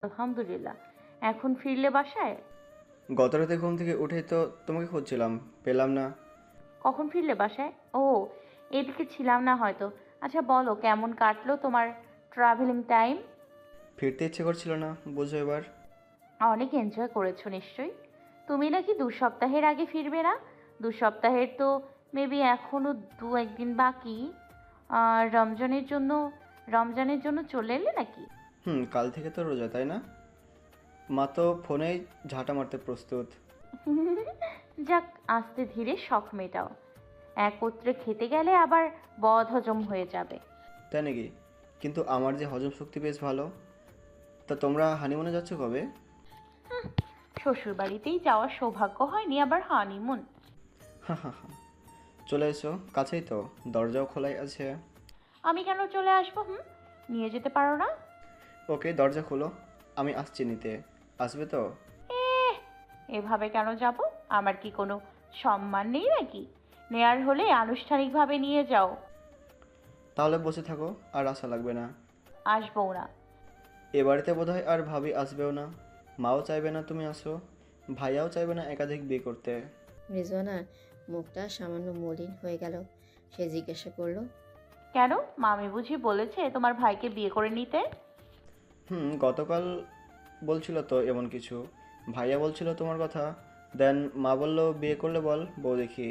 আলহামদুলিল্লাহ। এখন ফিরলে বাসায়? গতরাতে ঘুম থেকে উঠেই তো তোমাকে খুঁজছিলাম, পেলাম না। কখন ফিরলে বাসায়? ও, এদিকে ছিলাম না হয়তো। আচ্ছা বলো, কেমন কাটলো তোমার ট্রাভেলিং টাইম? ফিরতে ইচ্ছে করছিল না, বুঝো এবার। অনেক এনজয় করেছো নিশ্চয়ই। তুমি নাকি 2 সপ্তাহের আগে ফিরবে না? 2 সপ্তাহের তো মেবি এখনো 1দিন বাকি। রমজানের জন্য চলে এলে নাকি? কাল থেকে তো রোজা, তাই না? মা তো ফোনেই ঝাঁটা মারতে প্রস্তুত। যাক, আস্তে ধীরে শখ মেটাও। একত্রে খেতে গেলে আবার বদহজম হয়ে যাবে। তাই নাকি? কিন্তু আমার যে হজম শক্তি বেশ ভালো। তা তোমরা হানিমুনে যাচ্ছ কবে? শ্বশুর বাড়িতেই যাওয়ার সৌভাগ্য হয়নি, আবার হানিমুন? হা হা হা। চলে এসো, কাছেই তো, দরজাও খোলাই আছে। আমি কেন চলে আসবো? নিয়ে যেতে পারো না? ওকে, দরজা খোলো, আমি আসছি নিতে। আসবে তো? এহ, এভাবে কেন যাব? আমার কি কোনো সম্মান নেই নাকি? নেয়ার হলে আনুষ্ঠানিকভাবে নিয়ে যাও। তাহলে বসে থাকো, আর আশা লাগবে না। আসবো না। এ বাড়িতে বোধহয় আর ভাবি আসবেও না। মাও চাইবে না তুমি আসো। ভাইয়াও চাইবে না একাধিক বিয়ে করতে। রিজওয়ানার মুখটা সামান্য মলিন হয়ে গেল। সে জিজ্ঞাসা করলো, কেন? মামি বুঝি বলেছে তোমার ভাইকে বিয়ে করে নিতে? গতকাল বলছিল তো এমন কিছু। ভাইয়া বলছিল তোমার কথা। দেন মা বলল বিয়ে করলে বল, বউ দেখি।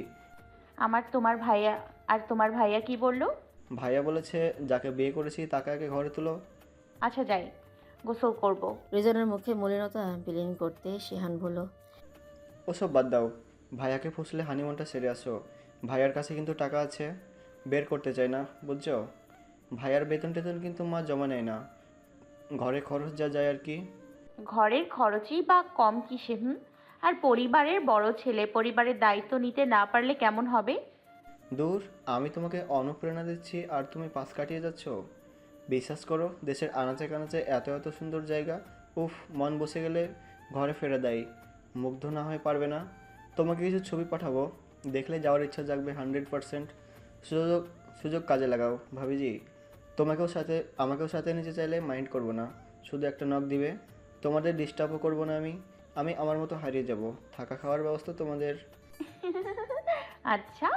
তোমার ভাইয়া কি বললো? ভাইয়া বলেছে যাকে বিয়ে করেছি তাকে আগে ঘরে তুলো। আচ্ছা যাই, গোসল করব। রিজওয়ানার মুখে মলিনতা বিলীন করতে শিহান বলল, ওসব বাদ দাও। ভাইয়াকে ফুসলে হানিমুনটা সেরে আসো। ভাইয়ার কাছে কিন্তু টাকা আছে, বের করতে চাই না, বুঝছো? ভাইয়ার বেতন টেতন কিন্তু মা জমা নেয় না, ঘরে খরচ যা যায় আর কি। ঘরের খরচই বা কম কিসে? আর পরিবারের বড় ছেলে, পরিবারের দায়িত্ব নিতে না পারলে কেমন হবে? দূর, আমি তোমাকে অনুপ্রেরণা দিচ্ছি আর তুমি পাশ কাটিয়ে যাচ্ছ। বিশ্বাস করো, দেশের আনাচে কানাচে এত এত সুন্দর জায়গা, উফ, মন বসে গেলে ঘরে ফেরা দেয়। মুগ্ধ না হয়ে পারবে না। তোমাকে কিছু ছবি পাঠাবো, দেখলে যাওয়ার ইচ্ছা জাগবে 100%। সুযোগ সুযোগ কাজে লাগাও ভাবিজি। আমাকেও সাথে নিতে চাইলে মাইন্ড করবো না, শুধু একটা নক দিবে। তোমাদের ডিস্টার্বও করবো না আমি। আমি আমার মতো হারিয়ে যাব, থাকা খাওয়ার ব্যবস্থা তোমাদের। আচ্ছা,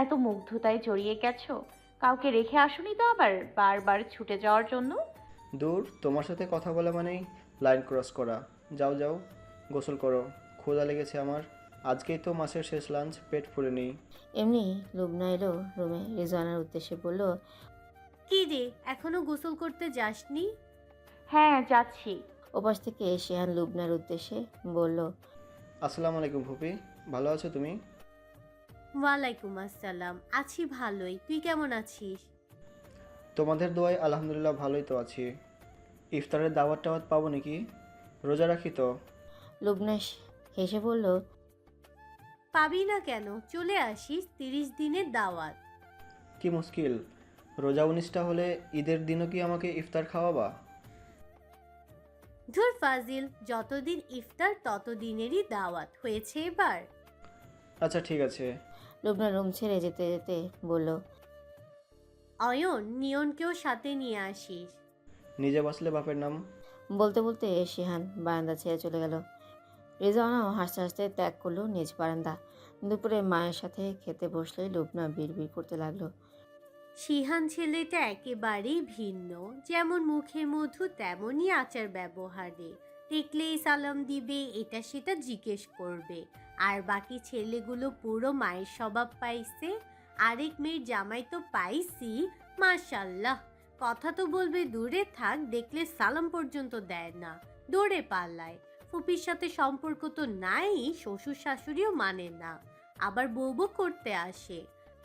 এত মুগ্ধতায় জড়িয়ে গেছো? কাউকে রেখে আসোনি তো আবার বারবার ছুটে যাওয়ার জন্য? দূর, তোমার সাথে কথা বলা মানেই লাইন ক্রস করা। যাও যাও, গোসল করো, ক্ষুধা লেগেছে আমার। আজকেই তো মাসের শেষ লাঞ্চ, পেট ফুলে নেই। এমনি লুবনা এলো রুমে। রিজওয়ানার উদ্দেশ্যে বলল, কি রে, এখনো গোসল করতে যাসনি? হ্যাঁ যাচ্ছি। ওপাশ থেকে শিহান লুবনার উদ্দেশ্যে বলল, আসসালামু আলাইকুম ফুপি, ভালো আছো তুমি? ওয়ালাইকুম আসসালাম, আছি ভালোই। তুই কেমন আছিস? তোমাদের দোয়ায় আলহামদুলিল্লাহ ভালোই তো আছি। ইফতারের দাওয়াত টাওয়াত পাবো নাকি? রোজা রাখি তো। লুবনা হেসে বলল, পাবি না কেন, চলে আসিস, 30 দিনের দাওয়াত। কি মুশকিল, রোজা 19টা হলে ঈদের দিনও কি আমাকে ইফতার খাওয়াবা? ধুর ফাজিল, যতদিন ইফতার ততদিনেরই দাওয়াত হয়েছে এবার। আচ্ছা ঠিক আছে। লুবনা রুম ছেড়ে যেতে যেতে বলল, অয়ন, নিয়নকেও সাথে নিয়ে আসিস। নিজে বাঁচলে বাপের নাম। বলতে বলতে শিহান বারান্দা ছেড়ে চলে গেল। রিজওয়ানাও হাসতে হাসতে ত্যাগ করলো নিজ বারান্দা। দুপুরে মায়ের সাথে খেতে বসলে লুবনা বিড়বিড় করতে লাগলো, শিহান ছেলেটা একেবারেই ভিন্ন, যেমন মুখে মধু তেমনই আচার ব্যবহারে। দেখলেই সালাম দিবে, এটা সেটা জিজ্ঞেস করবে। আর বাকি ছেলেগুলো পুরো মায়ের স্বভাব পাইছে। আরেক মেয়ের জামাই তো পাইছি, মাশাল্লাহ। কথা তো বলবে দূরে থাক, দেখলে সালাম পর্যন্ত দেয় না, দৌড়ে পাল্লায়। ফুপির সাথে সম্পর্ক তো নাই, শ্বশুর শাশুড়িও মানে না, আবার বউ বউ করতে আসে।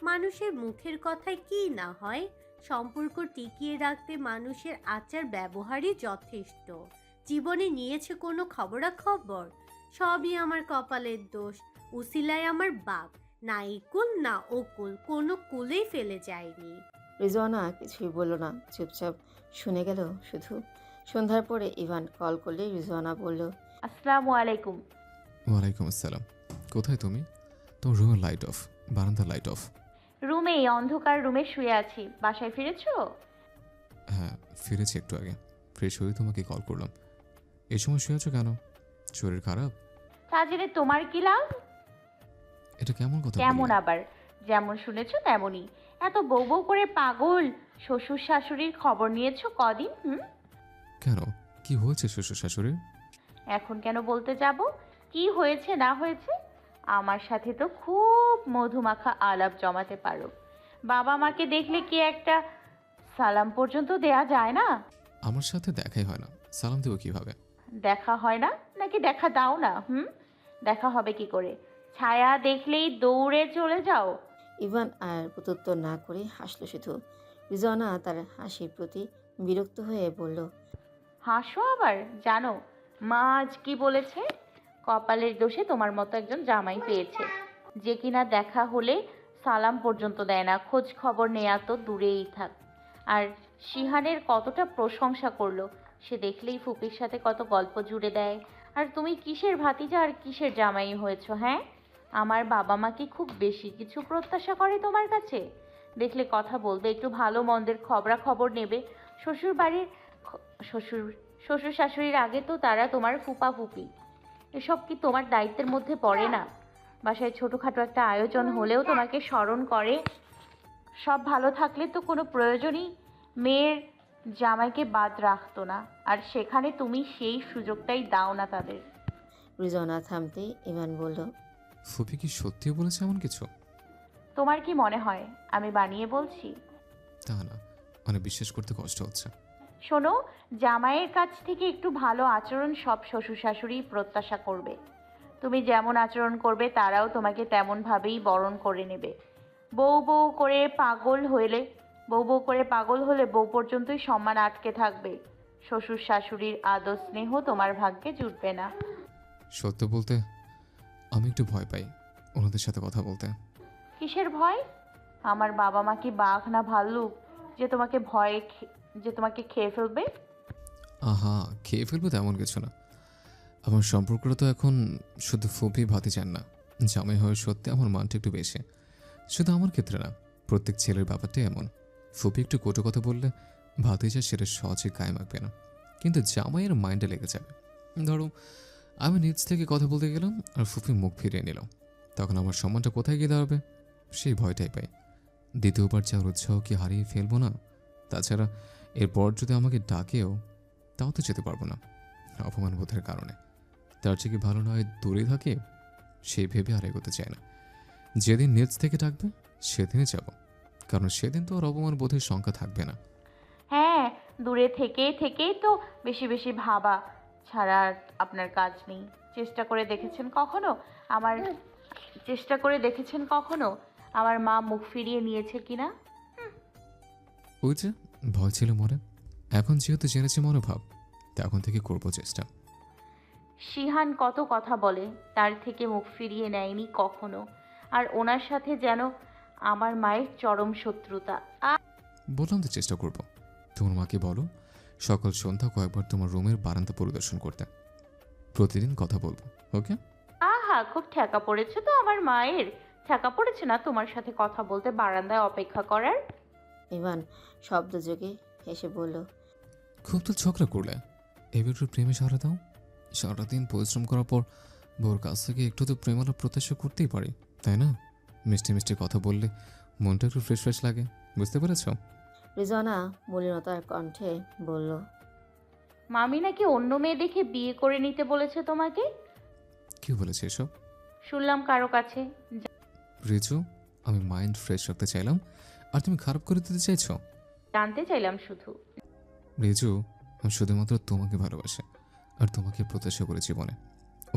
মানুষের মুখের কথায় কি না হয়, সম্পর্ক টিকিয়ে রাখতে মানুষের আচার ব্যবহারই যথেষ্ট। জীবনে নিয়েছে কোনো খবরাখবর? সবই আমার কপালের দোষ। উসিলায় আমার বাপ, না ইকুল না ওকুল, কোনো কুলেই ফেলে যায়নি। রিজওয়ানা কিছুই বলল না, চুপচাপ শুনে গেল শুধু। সন্ধ্যার পরে ইভান কল করলে রিজওয়ানা বলল, আসসালামু আলাইকুম। ওয়ালাইকুম আসসালাম। কোথায় তুমি? তোমার রুমের লাইট অফ, বারান্দার লাইট অফ। রুমেই, অন্ধকার রুমে শুয়ে আছি। বাসায় ফিরেছো? হ্যাঁ, ফিরেছি একটু আগে। ফ্রেশ হয়ে তোমাকে কল করলাম। এই সময় শুয়ে আছো কেন? শরীর খারাপ? তা জেনে তোমার কি লাভ? এটা কেমন কথা কেমন বললে? আবার? যেমন শুনেছো তেমনই। এত বউ বউ করে পাগল শ্বশুর শাশুড়ির খবর নিয়েছো কদিন? কেন, কি হয়েছে শ্বশুর শাশুড়ির? এখন কেন বলতে যাব? কি হয়েছে না হয়েছে? আমার সাথে তো খুব মধুমাখা আলাপ জমাতে পারো। বাবা মাকে দেখলে কি একটা সালাম পর্যন্ত দেয়া যায় না? আমার সাথে দেখাই হয় না, সালাম দেবো কিভাবে? দেখা হয় না নাকি দেখা দাও না? দেখা হবে কি করে? ছায়া দেখলেই দৌড়ে চলে যাও? ইভান আর প্রত্যুত্তর না করে হাসলো শুধু। রিজওয়ানা তার হাসির প্রতি বিরক্ত হয়ে বলল, হাসো আবার? জানো মা আজ কি বলেছে? কপালের দোষে তোমার মতো একজন জামাই পেয়েছে, যে কিনা দেখা হলে সালাম পর্যন্ত দেয় না, খোঁজ খবর নেয়া তো দূরেই থাক। আর শিহানের কতটা প্রশংসা করলো, সে দেখলেই ফুপির সাথে কত গল্প জুড়ে দেয়। আর তুমি কিসের ভাতিজা আর কিসের জামাই হয়েছো? হ্যাঁ, আমার বাবা মা কি খুব বেশি কিছু প্রত্যাশা করে তোমার কাছে? দেখলে কথা বলবে, একটু ভালো মন্দের খবরাখবর নেবে। শ্বশুর বাড়ির শ্বশুর শ্বশুর শাশুড়ির আগে তো তারা তোমার ফুপা ফুপি। এসব কি তোমার দায়িত্বের মধ্যে পড়ে না? বাসায় ছোটোখাটো একটা আয়োজন হলেও তোমাকে স্মরণ করে। সব ভালো থাকলে তো কোনো প্রয়োজনই মেয়ের জামাইকে বাদ রাখতো না, আর সেখানে তুমি সেই সুযোগটাই দাও না তাদের। রিজওয়ানা থামতেই ইভান বলল, ফুপি কি সত্যি বলেছে এমন কিছু? তোমার কি মনে হয় আমি বানিয়ে বলছি? তা না, মানে বিশ্বাস করতে কষ্ট হচ্ছে। শোনো, জামাইয়ের কাছ থেকে একটু ভালো আচরণ সব শ্বশুর শাশুড়ি প্রত্যাশা করবে। তুমি যেমন আচরণ করবে তারাও তোমাকে তেমনভাবেই বরণ করে নেবে। বউ বউ করে পাগল হলে বউ পর্যন্তই সম্মান আটকে থাকবে। শ্বশুর শাশুড়ির আদর স্নেহ তোমার ভাগ্যে জুটবে না। সত্য বলতে আমি একটু ভয় পাই ওনাদের সাথে কথা বলতে। কিসের ভয়? আমার বাবা মা কি বাঘ না ভাল্লুক যে তোমাকে খেয়ে ফেলবে? আহা, খেয়ে ফেলবো তেমন কিছু না। আমার সম্পর্কটা তো এখন শুধু ফুপি ভাতি চান না, জামাই হয়ে সত্যি আমার মানটা একটু বেশি। শুধু আমার ক্ষেত্রে না, প্রত্যেক ছেলের ব্যাপারটাই এমন। ফুপি একটু কটু কথা বললে ভাতিজা সেটা সহজে গায়ে মাখবে না, কিন্তু জামাইয়ের মাইন্ডে লেগে যাবে। ধরো আমি নিজ থেকে কথা বলতে গেলাম আর ফুপি মুখ ফিরিয়ে নিল, তখন আমার সম্মানটা কোথায় গিয়ে দাঁড়াবে? সেই ভয়টাই পাই। দ্বিতীয়বার যাওয়ার উৎসাহ কি হারিয়ে ফেলবো না? তাছাড়া এরপর যদি আমাকে ডাকেও তাও তো যেতে পারবো না, অপমান বোধের কারণে। তার চেয়ে কি ভালো নয় দূরে থাকে? সেই ভেবে আর এগোতে চায় না। যেদিন নিজ থেকে ডাকবে সেদিনই যাব, কারণ সেদিন তো আর অপমান বোধের সংখ্যা থাকবে না। হ্যাঁ, দূরে থেকেই তো বেশি বেশি ভাবা ছাড়া আর আপনার কাজ নেই। আমার চেষ্টা করে দেখেছেন কখনো আমার মা মুখ ফিরিয়ে নিয়েছে কিনা? ওই যে ভয় ছিল মনে, এখন যেহেতু জেনেছি মনোভাব, তখন থেকে করবো চেষ্টা। শিহান কত কথা বলে, তার থেকে মুখ ফিরিয়ে নেয়নি কখনো। আর ওনার সাথে যেন আমার মায়ের চরম শত্রুতা। বললাম তো চেষ্টা করব। তোমার মাকে বলো সকাল সন্ধ্যা কয়েকবার তোমার রুমের বারান্দা পরিদর্শন করতে। প্রতিদিন কথা বলবো, ওকে? আহা, খুব ঠেকা পড়েছে তো আমার মায়ের। ঠেকা পড়েছে না তোমার সাথে কথা বলতে বারান্দায় অপেক্ষা করার? ইভান শব্দযোগে হেসে বলল, খুব তো ঝগড়া করলে, এবার একটু প্রেমে সারা দাও। সারাদিন পরিশ্রম করার পর বউর কাছ থেকে একটু তো প্রেমালা প্রত্যাশা করতেই পারি, তাই না? মিষ্টি মিষ্টি কথা বললে মনটা একটু ফ্রেশ ফ্রেশ লাগে, বুঝতে পেরেছ? রিজওয়ানা মলিনতার কণ্ঠে বলল, মামি নাকি অন্য মেয়ে দেখে বিয়ে করে নিতে বলেছে তোমাকে? কি বলেছে এসব? শুনলাম কারো কাছে। রিজু, আমি মাইন্ড ফ্রেশ রাখতে চাইলাম আর তুমি খারাপ করে দিতে চাইছো? জানতে চাইলাম শুধু। রিজু, আমি শুধুমাত্র তোমাকে ভালোবাসি আর তোমাকে প্রত্যাশা করে জীবনে।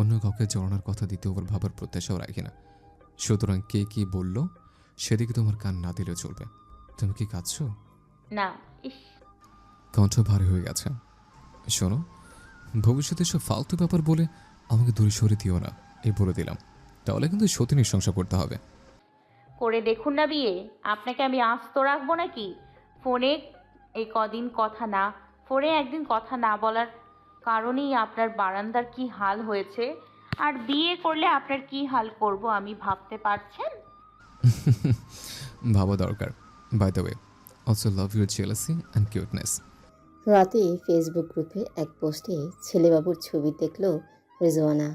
অন্য কাউকে জড়ানোর কথা দ্বিতীয়বার ভাবার প্রত্যাশাও রাখি না। সুতরাং কে কি বললো সেদিকে তোমার কান না দিলেও চলবে। তুমি কি কাঁদছো? না। ইস, কণ্ঠ ভারী হয়ে গেছে। শোনো, ভবিষ্যতে সব ফালতু ব্যাপার বলে আমাকে দূরে সরে দিও না, এই বলে দিলাম। তাহলে কিন্তু সতীনের সংসার করতে হবে। করে দেখুন না বিয়ে। আপনাকে আমি আস্ত রাখবো নাকি? ফোনে একদিন কথা না বলার কারণেই আপনার বারান্দার কি হাল হয়েছে, আর বিয়ে করলে আপনার কি হাল করব আমি ভাবতে পারছেন? ভাবা দরকার। By the way, also love your jealousy and cuteness. রাতে ফেসবুক গ্রুপে এক পোস্টে ছেলেবাবুর ছবি দেখল রিজওয়ানা।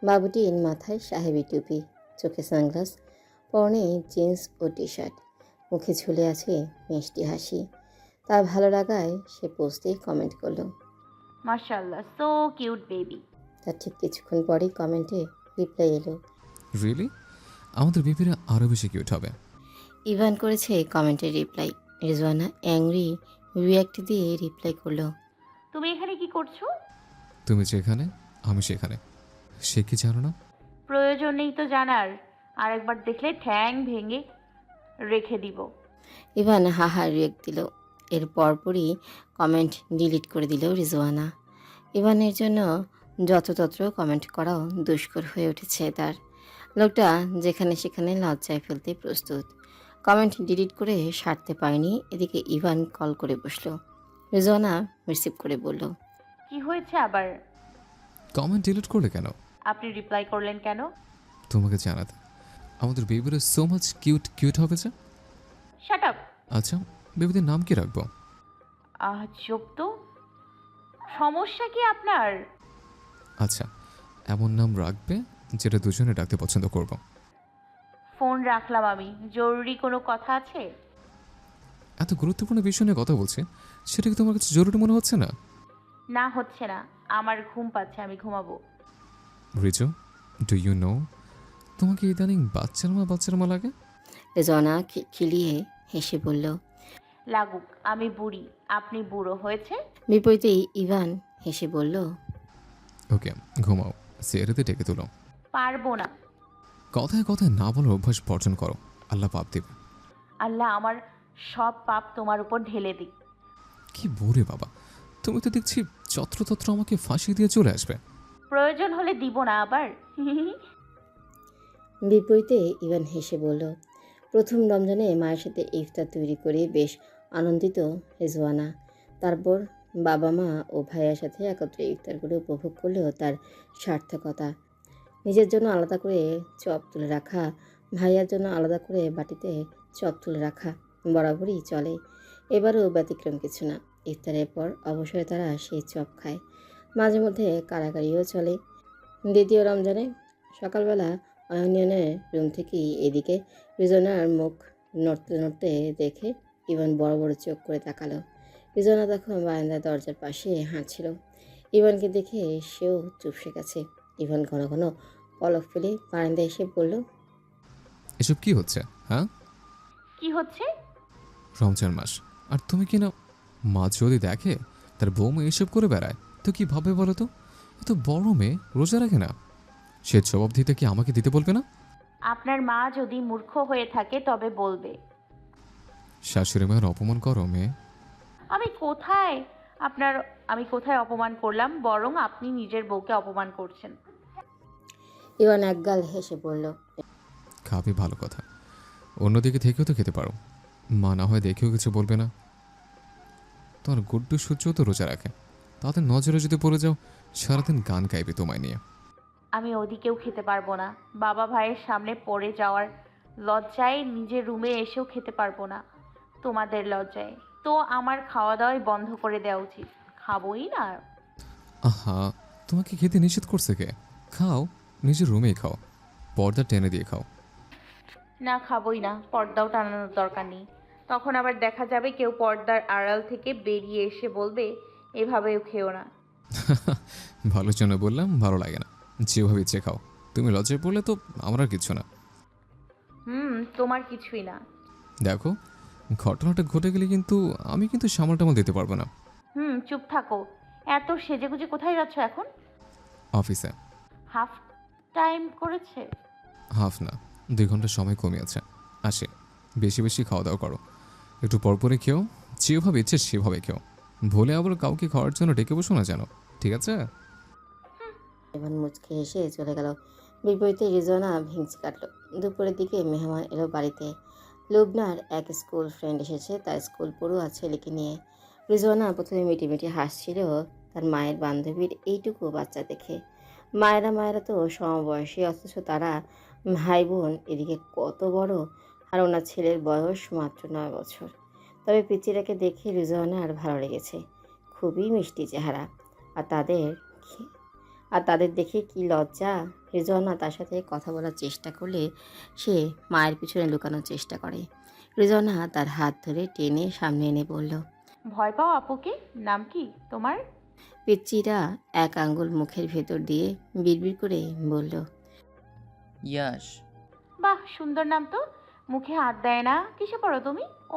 বাবুটির মাথায় সাহেবি টুপি, চোখে সানগ্লাস, পরনে জিন্স ও টি শার্ট, মুখে ঝুলে আছে মিষ্টি হাসি। তার ভালো লাগায় সে পোস্টে কমেন্ট করলো। মাশাআল্লাহ, সো কিউট বেবি। তার ঠিক কিছুক্ষণ পরেই কমেন্টে রিপ্লাই এলো। রিয়েলি? আমাদের বেবিরা আরও বেশি কিউট হবে। ইভান করেছে কমেন্টের রিপ্লাই। রিজওয়ানা অ্যাংরি রিয়াক্ট দিয়ে রিপ্লাই করলো। তুমি এখানে কি করছো? তুমি যেখানে আমি সেখানে। সে কি জানো না? প্রয়োজন নেই তো জানার। আরেকবার দেখলে ঠ্যাং ভেঙে রেখে দিব। ইভান হাহা রিয়েক্ট দিল। এর পরপরই কমেন্ট ডিলিট করে দিল রিজওয়ানা। ইভানের জন্য যত্রতত্র কমেন্ট করাও দুষ্কর হয়ে উঠেছে তার। লোকটা যেখানে সেখানে লজ্জায় ফেলতে প্রস্তুত। কমেন্ট ডিলিট করে সারতে পারেনি। এদিকে ইভান কল করে বসলো। রিজওয়ানা রিসিভ করে বলল। কি হয়েছে আবার? কমেন্ট ডিলিট করলে কেন? আপনি রিপ্লাই করলেন কেন? তোমাকে জানাতে আমাদের বেবিরা সো মাচ কিউট কিউট হবে যে। Shut up. আচ্ছা, বেবিদের নাম কি রাখবো? চোপ তো। সমস্যা কি আপনার? আচ্ছা, এমন নাম রাখবে যেটা দুজনে ডাকতে পছন্দ করব। ফোন রাখলাম আমি। জরুরি কোনো কথা আছে? এত গুরুত্বপূর্ণ বিষয় নিয়ে কথা বলছি, সেটা কি তোমার কাছে জরুরি মনে হচ্ছে না? না, হচ্ছে না। আমার ঘুম পাচ্ছে, আমি ঘুমাবো। রিজু, ডু ইউ নো তোমাকে ইদানিং বাচ্চার মা লাগে? রিজওয়ানা খিলিয়ে হেসে বলল। লাগুক, আমি বুড়ি, আপনি বুড়ো হয়েছে। বিপরীতেই ইভান হেসে বলল। ওকে, ঘুমাও, সিয়ারেতে ডেকে তুলো। পারবো না। কথায় কথায় না বলার অভ্যাস বর্জন করো, আল্লাহ পাপ দেবে। আল্লাহ আমার সব পাপ তোমার উপর ঢেলে দিক। কি বলে বাবা, তুমি তো দেখছি যত্রতত্র আমাকে ফাঁসি দিয়ে চলে আসবে। প্রয়োজন হলে দিব না আবার। বিপরীতে ইভান হেসে বলল। প্রথম রমজানে মায়ের সাথে ইফতার তৈরি করে বেশ আনন্দিত রিজওয়ানা। তারপর বাবা মা ও ভাইয়ের সাথে একত্রে ইফতারগুলো উপভোগ করলেও তার সার্থকতা। নিজের জন্য আলাদা করে চপ তুলে রাখা, ভাইয়ার জন্য আলাদা করে বাটিতে চপ তুলে রাখা বরাবরই চলে। এবারও ব্যতিক্রম কিছু না। ইফতারের পর অবসরে তারা সেই চপ খায়। মাঝে মধ্যে কারাকারিও চলে। দ্বিতীয় রমজানে সকালবেলা অয়নিয়নের রুম থেকেই এদিকে রিজনার মুখ নড়তে নড়তে দেখে ইভান বড় বড় চোখ করে তাকালো। রিজনা তখন বারান্দার দরজার পাশে হাঁটছিল। ইভানকে দেখে সেও চুপসে গেছে। ইভান ঘন ঘন পলক ফেলে বারান্দায় এসে বলল। এসব কি হচ্ছে? হ্যাঁ, কি হচ্ছে? রমজান মাস, আর তুমি কি না? মা যদি দেখে তার বৌমা এসব করে বেড়ায় তো কি ভাবে বলো তো? এত বড় মেয়ে রোজা রাখে না, সে জবাব দিতে কি আমাকে দিতে বলবে না? আপনার মা যদি মূর্খ হয়ে থাকে তবে বলবে। শাশুড়ি মায়ের অপমান করো মেয়ে। আমি কোথায় আমি কোথায় অপমান করলাম? বরং আপনি নিজের বউকে অপমান করছেন। ইভান একগাল হেসে বলল। খাবি ভালো কথা, অন্যদিকে থেকেও তো খেতে পারো। মা না হয় দেখেও কিছু বলবে না। তোমার গুড্ডু সূর্য তো রোজা রাখে, তাদের নজরে যদি পড়ে যাও সারাদিন গান গাইবে তোমায় নিয়ে। আমি ওদিকেও খেতে পারবো না। বাবা ভাইয়ের সামনে পড়ে যাওয়ার লজ্জায় নিজের রুমে এসেও খেতে পারবো না তোমাদের লজ্জায়। তো আমার খাওয়া দাওয়াই বন্ধ করে দেওয়া উচিত। খাবোই না। আহা, তোমাকে খেতে নিষেধ করছে কে? খাও, নিজের রুমেই খাও, পর্দা টেনে দিয়ে খাও। না, খাবোই না। পর্দাও টানানোর দরকার নেই। তখন আবার দেখা যাবে কেউ পর্দার আড়াল থেকে বেরিয়ে এসে বলবে এভাবেও খেও না। ভালোর জন্য বললাম, ভালো লাগে না, যেভাবে ইচ্ছে খাও। তুমি লজ্জায় পড়লে তো আমার আর কিছু না। তোমার কিছুই না। দেখো, ঘটনাটা ঘটে গেলে কিন্তু আমি সামাল টামাল দিতে পারবো না। চুপ থাকো। এত সেজেগুজে কোথায় যাচ্ছ এখন? অফিসে। হাফ টাইম করেছে? হাফ না, 2 ঘন্টা সময় কমে আছে। আসে, বেশি বেশি খাওয়া দাওয়া করো, একটু পরপরে খেও, যেভাবে ইচ্ছে সেভাবে খেও। ভুলে আবার কাউকে খাওয়ার জন্য ডেকে বসো না, জানো? ঠিক আছে? ইভান মুচকে হেসে চলে গেল। বিপরীতে রিজওয়ানা ভেঙচি কাটল। দুপুরের দিকে মেহমান এলো বাড়িতে। লুবনার এক স্কুল ফ্রেন্ড এসেছে তার স্কুল পড়ুয়া ছেলেকে নিয়ে। রিজওয়ানা প্রথমে মিটিমিটি হাসছিল তার মায়ের বান্ধবীর এইটুকু বাচ্চা দেখে। মায়েরা তো সমবয়সী, অথচ তারা ভাই বোন এদিকে কত বড়। আর ওনার ছেলের বয়স মাত্র 9 বছর। তবে পিচিরাকে দেখে রিজওয়ানার ভালো লেগেছে। খুবই মিষ্টি চেহারা। আর তাদের আর তাদের দেখে কি লজ্জা। রিজওয়ানা তার সাথে কথা বলার চেষ্টা করলে সে মায়ের পিছনে লুকানোর চেষ্টা করে। রিজওয়ানা তার হাত ধরে টেনে সামনে এনে বলল, ভয় পাও আপুকে? নাম কি তোমার? পিচ্চিরা এক আঙ্গুল মুখের ভেতর দিয়ে বিড়বিড় করে বলল, ইয়াশ। বাহ, সুন্দর নাম তো। মুখে হাত দেয় না। কিসে পড়ো তুমি? ও,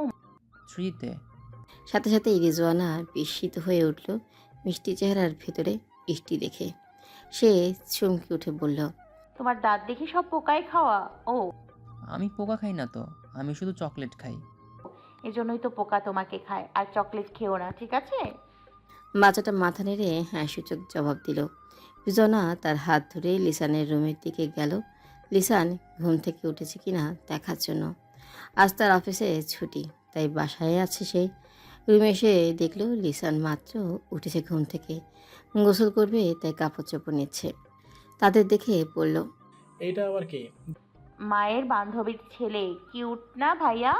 3-তে। সাথে সাথেই রিজওয়ানা বিস্মিত হয়ে উঠল মিষ্টি চেহারার ভেতরে ইষ্টি দেখে। সে চমকে উঠে বলল, তোমার দাঁত দেখি সব পোকাই খাওয়া। ও, আমি পোকা খাই না তো, আমি শুধু চকলেট খাই। এজন্যই তো পোকা তোমাকে খায়। আর চকলেট খেও না, ঠিক আছে? বাচ্চাটা মাথা নেড়ে হ্যাঁ সূচক জবাব দিল। রিজওয়ানা তার হাত ধরে লিসানের রুমের দিকে গেল, লিসান ঘুম থেকে উঠেছে কিনা দেখার জন্য। আজ তার অফিসে ছুটি, তাই বাসায় আছে সে। রুমে এসে দেখল লিসান মাত্র উঠেছে ঘুম থেকে, গোসল করবে তাই কাপড় চোপড় নিচ্ছে। তাদের দেখে বলল, এইটা আবার কে? মায়ের বান্ধবীর ছেলে। কিউট না ভাইয়া?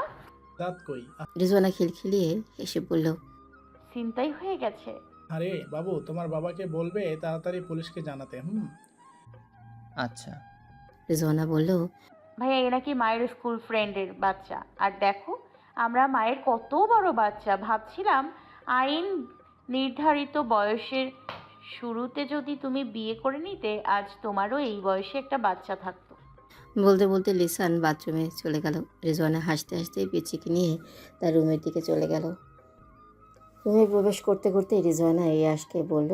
দাঁত কই? রিজওয়ানা খিলখিলিয়ে হেসে বলল, চিন্তাই হয়ে গেছে। আরে বাবু, তোমার বাবাকে বলবে তাড়াতাড়ি পুলিশকে জানাতে। আচ্ছা। রিজওয়ানা বলল, ভাইয়া এ নাকি মায়ের স্কুল ফ্রেন্ডের বাচ্চা। আর দেখো আমরা মায়ের কত বড় বাচ্চা। ভাবছিলাম আইন নির্ধারিত বয়সের শুরুতে যদি তুমি বিয়ে করে নিতে, আজ তোমারও এই বয়সে একটা বাচ্চা থাকতো। বলতে বলতে লিসান বাথরুমে চলে গেল। রিজওয়ানা হাসতে হাসতে পিচিকে নিয়ে তার রুমের দিকে চলে গেল। রুমে প্রবেশ করতে করতে রিজওয়ানা ইয়াশকে বলল,